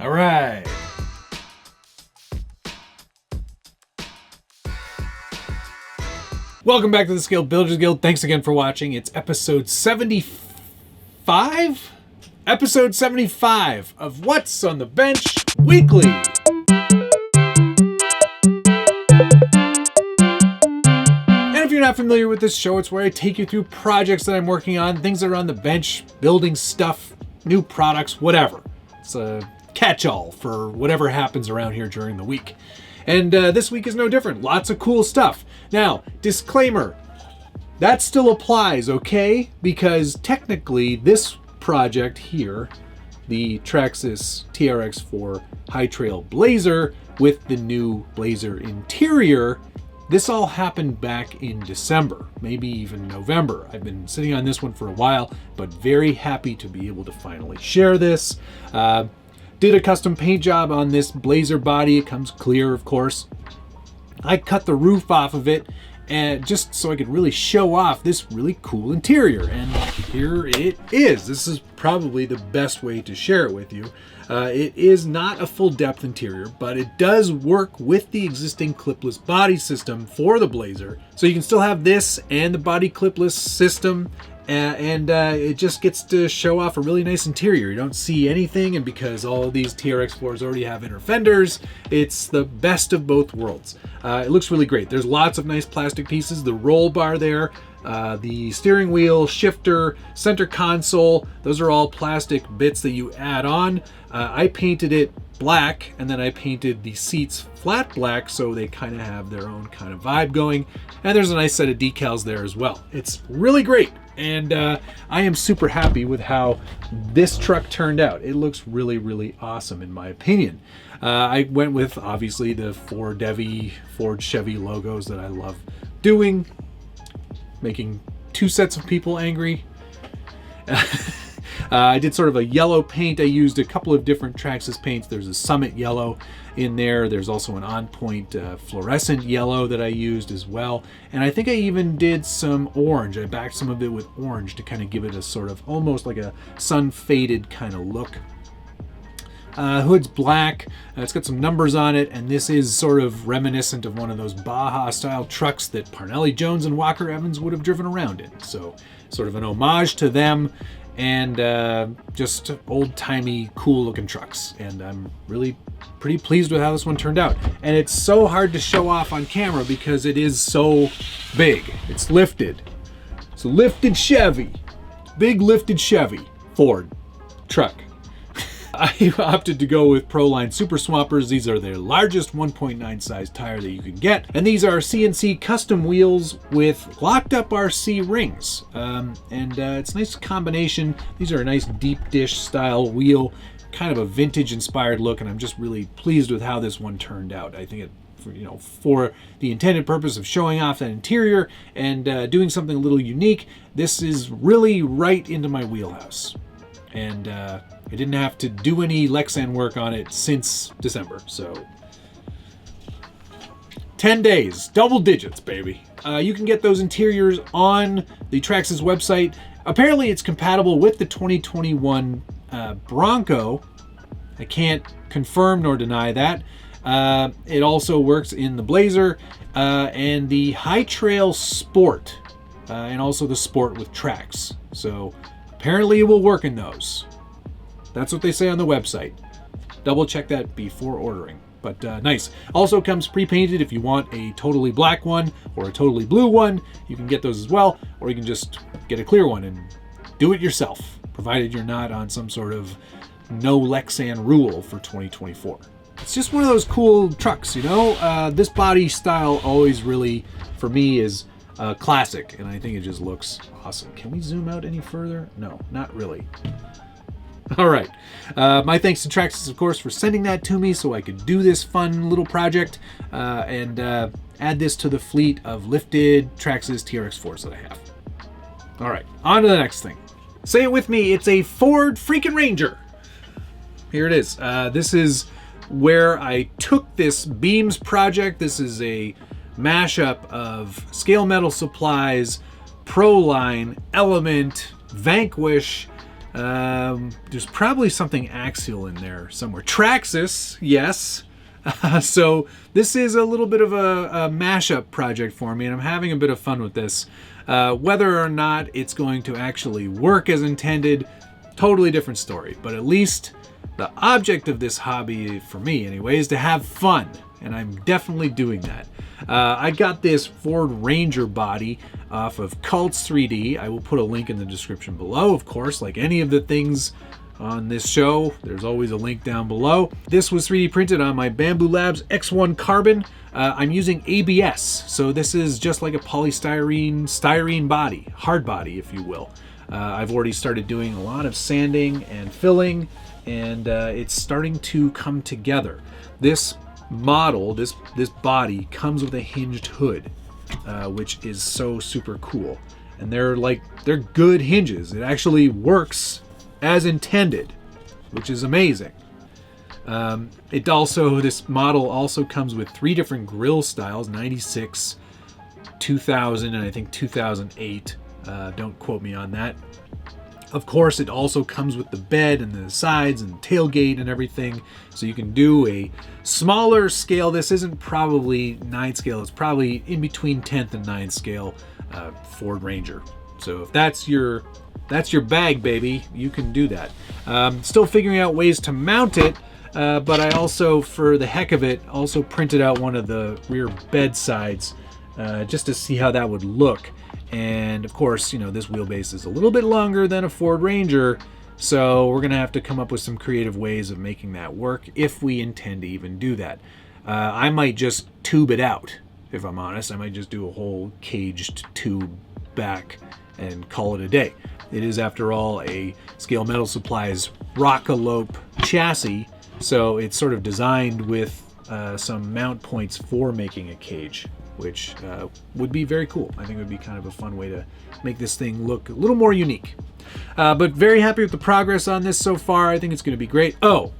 All right. Welcome back to the Scaled Builders Guild. Thanks again for watching. It's episode 75? Episode 75 of What's on the Bench Weekly. And if you're not familiar with this show, it's where I take you through projects that I'm working on, things that are on the bench, building stuff, new products, whatever. It's a catch-all for whatever happens around here during the week. And this week is no different. Lots of cool stuff. Now, disclaimer, that still applies, okay? Because technically this project here, the Draxis TRex for Highrail Blazer with the new Blazer interior, this all happened back in December, maybe even November. I've been sitting on this one for a while, but very happy to be able to finally share this. Did a custom paint job on this Blazer body. It comes clear, of course. I cut the roof off of it and just so I could really show off this really cool interior. And here it is. This is probably the best way to share it with you. It is not a full depth interior, but it does work with the existing clipless body system for the Blazer. So you can still have this and the body clipless system. And it just gets to show off a really nice interior. You don't see anything, and because all of these TRX floors already have inner fenders, it's the best of both worlds. It looks really great. There's lots of nice plastic pieces. The roll bar there, the steering wheel, shifter, center console, those are all plastic bits that you add on. I painted it black, and then I painted the seats flat black so they kind of have their own kind of vibe going. And there's a nice set of decals there as well. It's really great. And I am super happy with how this truck turned out. It looks really, really awesome in my opinion. I went with obviously the Ford Chevy logos that I love doing, making two sets of people angry. I did sort of a yellow paint. I used a couple of different Draxis paints. There's a Summit yellow in there. There's also an on-point fluorescent yellow that I used as well. And I think I even did some orange. I backed some of it with orange to kind of give it a sort of almost like a sun-faded kind of look. Hood's black. It's got some numbers on it, and this is sort of reminiscent of one of those Baja-style trucks that Parnelli Jones and Walker Evans would have driven around in. So sort of an homage to them. And just old-timey, cool-looking trucks. And I'm really pretty pleased with how this one turned out. And it's so hard to show off on camera because it is so big. It's lifted. It's a lifted Chevy. Big lifted Chevy. Ford truck. I opted to go with Proline Super Swappers. These are their largest 1.9 size tire that you can get. And these are CNC custom wheels with locked up RC rings. It's a nice combination. These are a nice deep dish style wheel, kind of a vintage inspired look. And I'm just really pleased with how this one turned out. I think it, for the intended purpose of showing off that interior and doing something a little unique, this is really right into my wheelhouse. And I didn't have to do any Lexan work on it since December, so 10 days, double digits, baby. You can get those interiors on the Draxis website. Apparently it's compatible with the 2021 Bronco. I can't confirm nor deny that. It also works in the Blazer and the Highrail Sport, and also the Sport with Trax. So apparently it will work in those. That's what they say on the website. Double check that before ordering. But nice. Also comes pre-painted. If you want a totally black one or a totally blue one, you can get those as well. Or you can just get a clear one and do it yourself, provided you're not on some sort of no Lexan rule for 2024. It's just one of those cool trucks, you know? This body style always really, for me, is classic. And I think it just looks awesome. Can we zoom out any further? No, not really. All right. My thanks to Draxis, of course, for sending that to me so I could do this fun little project and add this to the fleet of lifted Draxis TRX 4s that I have. All right, on to the next thing. Say it with me. It's a Ford freaking Ranger. Here it is. This is where I took this beams project. This is a mashup of Scale Metal Supplies, Proline, Element, Vanquish, There's probably something axial in there somewhere. Draxis, yes. So this is a little bit of a mashup project for me, and I'm having a bit of fun with this. Whether or not it's going to actually work as intended, totally different story. But at least the object of this hobby, for me anyway, is to have fun, and I'm definitely doing that. I got this Ford Ranger body off of Cults 3D. I will put a link in the description below, of course, like any of the things on this show. There's always a link down below. This was 3D printed on my Bamboo Labs X1 Carbon. I'm using ABS, so this is just like a styrene body, hard body, if you will. I've already started doing a lot of sanding and filling, and it's starting to come together. This model, this body comes with a hinged hood, which is so super cool. And they're good hinges. It actually works as intended, which is amazing. This model also comes with 3 different grill styles: 96, 2000, and I think 2008. Don't quote me on that. Of course, it also comes with the bed and the sides and tailgate and everything. So you can do a smaller scale. This isn't probably 9 scale. It's probably in between 10th and 9th scale Ford Ranger. So if that's your bag, baby, you can do that. Still figuring out ways to mount it, but I also, for the heck of it, also printed out one of the rear bed sides just to see how that would look. And of course, this wheelbase is a little bit longer than a Ford Ranger, so we're gonna have to come up with some creative ways of making that work if we intend to even do that. I might just tube it out, if I'm honest. I might just do a whole caged tube back and call it a day. It is, after all, a Scale Metal Supplies Rockalope chassis, so it's sort of designed with some mount points for making a cage, which would be very cool. I think it would be kind of a fun way to make this thing look a little more unique. But very happy with the progress on this so far. I think it's going to be great. Oh,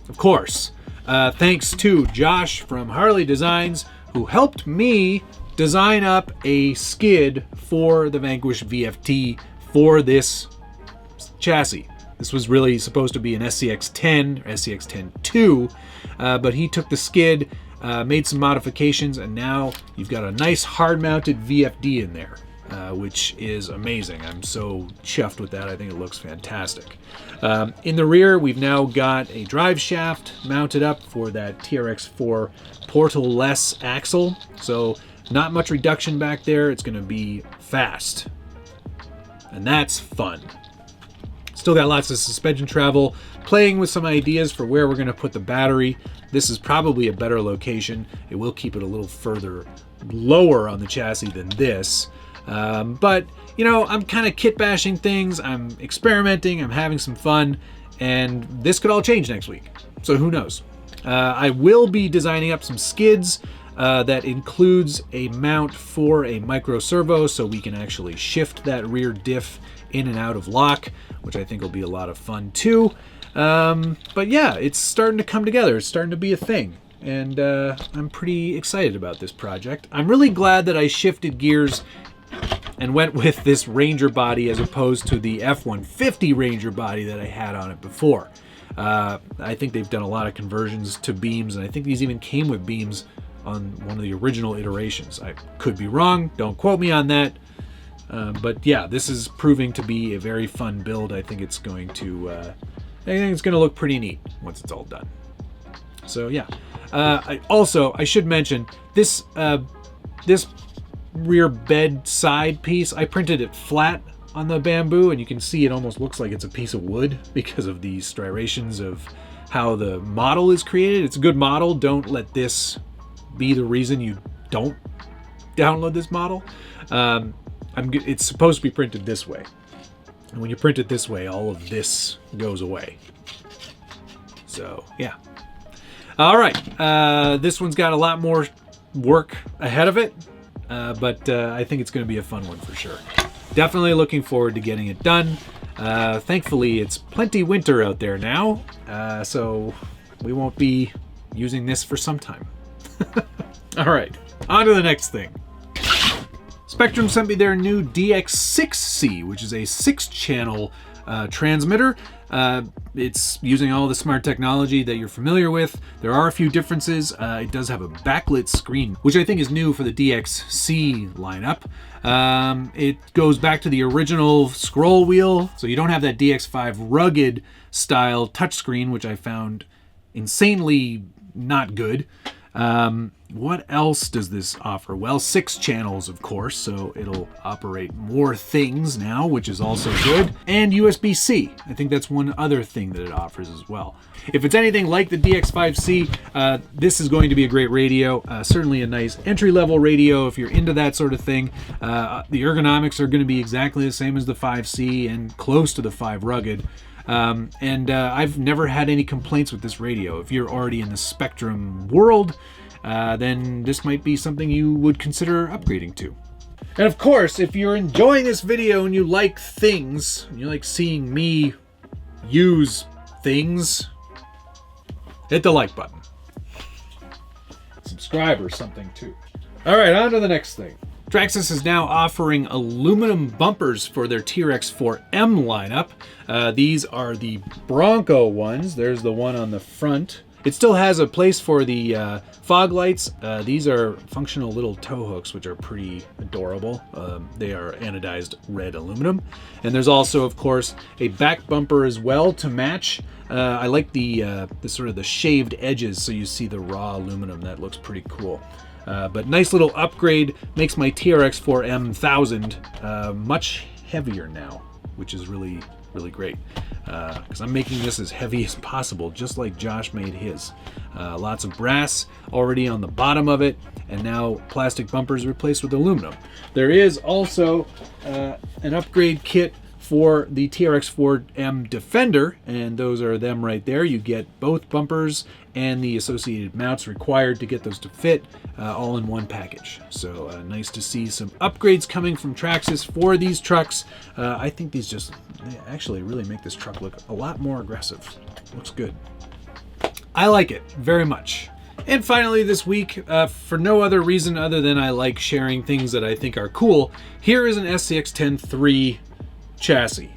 of course, thanks to Josh from Harley Designs, who helped me design up a skid for the Vanquish VFT for this chassis. This was really supposed to be an SCX-10 or SCX-10-2, but he took the skid, made some modifications, and now you've got a nice hard-mounted VFD in there, which is amazing. I'm so chuffed with that. I think it looks fantastic. In the rear, we've now got a drive shaft mounted up for that TRX4 portal-less axle, so not much reduction back there. It's going to be fast, and that's fun. Still got lots of suspension travel, playing with some ideas for where we're going to put the battery. This is probably a better location. It will keep it a little further lower on the chassis than this. But, I'm kind of kit bashing things. I'm experimenting. I'm having some fun. And this could all change next week. So who knows? I will be designing up some skids that includes a mount for a micro servo, so we can actually shift that rear diff in and out of lock, which I think will be a lot of fun too. But yeah, it's starting to come together. It's starting to be a thing, and I'm pretty excited about this project. I'm really glad that I shifted gears and went with this Ranger body as opposed to the F-150 Ranger body that I had on it before. I think they've done a lot of conversions to beams, and I think these even came with beams on one of the original iterations. I could be wrong, don't quote me on that. But yeah, this is proving to be a very fun build. I think it's going to look pretty neat once it's all done. So yeah. I should mention this rear bed side piece. I printed it flat on the bamboo, and you can see it almost looks like it's a piece of wood because of the striations of how the model is created. It's a good model. Don't let this be the reason you don't download this model. It's supposed to be printed this way, and when you print it this way, all of this goes away. So yeah. All right, this one's got a lot more work ahead of it, but I think it's going to be a fun one for sure. Definitely looking forward to getting it done. Thankfully, it's plenty winter out there now, so we won't be using this for some time. All right, on to the next thing. Spectrum sent me their new DX6C, which is a 6-channel transmitter. It's using all the smart technology that you're familiar with. There are a few differences. It does have a backlit screen, which I think is new for the DXC lineup. It goes back to the original scroll wheel, so you don't have that DX5 rugged style touchscreen, which I found insanely not good. What else does this offer? Well, 6 channels, of course, so it'll operate more things now, which is also good. And USB-C. I think that's one other thing that it offers as well. If it's anything like the DX5C, this is going to be a great radio. Certainly a nice entry-level radio if you're into that sort of thing. The ergonomics are going to be exactly the same as the 5C and close to the 5 rugged. I've never had any complaints with this radio. If you're already in the Spectrum world, then this might be something you would consider upgrading to. And of course, if you're enjoying this video and you like things, and you like seeing me use things, hit the like button. Subscribe or something too. All right, on to the next thing. Draxis is now offering aluminum bumpers for their TRex 4M lineup. These are the Bronco ones. There's the one on the front. It still has a place for the fog lights. These are functional little tow hooks, which are pretty adorable. They are anodized red aluminum. And there's also, of course, a back bumper as well to match. I like the sort of the shaved edges, so you see the raw aluminum. That looks pretty cool. But nice little upgrade, makes my TRex 4M 1000 much heavier now, which is really great, because I'm making this as heavy as possible, just like Josh made his. Lots of brass already on the bottom of it, and now plastic bumpers replaced with aluminum. There is also an upgrade kit for the TRex 4M Defender, and those are them right there. You get both bumpers and the associated mounts required to get those to fit, all in one package. So nice to see some upgrades coming from Draxis for these trucks. I think these they actually really make this truck look a lot more aggressive. Looks good. I like it very much. And finally this week, for no other reason other than I like sharing things that I think are cool, here is an SCX-10 chassis.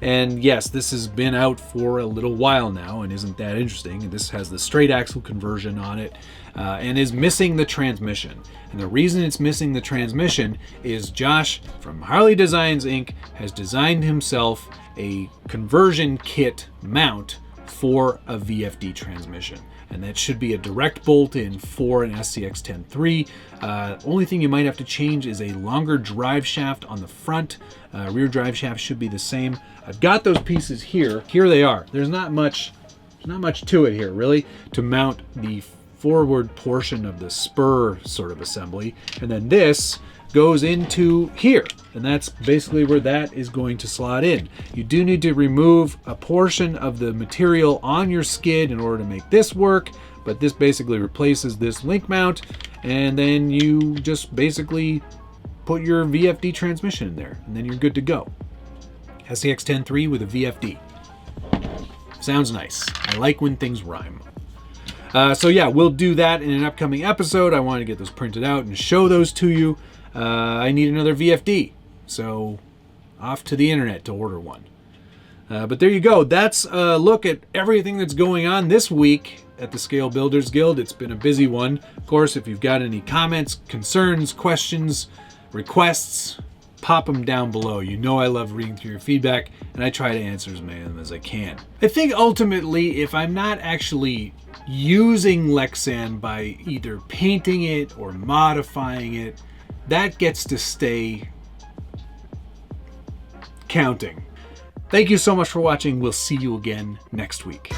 And yes, this has been out for a little while now and isn't that interesting. This has the straight axle conversion on it, and is missing the transmission. And the reason it's missing the transmission is Josh from Harley Designs Inc. has designed himself a conversion kit mount for a VFD transmission. And that should be a direct bolt-in for an SCX-10 only thing you might have to change is a longer drive shaft on the front. Rear drive shaft should be the same. I've got those pieces here. Here they are. There's not much to it here, really, to mount the forward portion of the spur sort of assembly. And then this goes into here, and that's basically where that is going to slot in. You do need to remove a portion of the material on your skid in order to make this work, but this basically replaces this link mount, and then you just basically put your VFD transmission in there, and then you're good to go. SCX-10 with a VFD. Sounds nice. I like when things rhyme. So yeah, we'll do that in an upcoming episode. I want to get those printed out and show those to you. I need another VFD, so off to the internet to order one. But there you go. That's a look at everything that's going on this week at the Scale Builders Guild. It's been a busy one. Of course, if you've got any comments, concerns, questions, requests, pop them down below. You know I love reading through your feedback, and I try to answer as many of them as I can. I think ultimately, if I'm not actually using Lexan by either painting it or modifying it, that gets to stay counting. Thank you so much for watching. We'll see you again next week.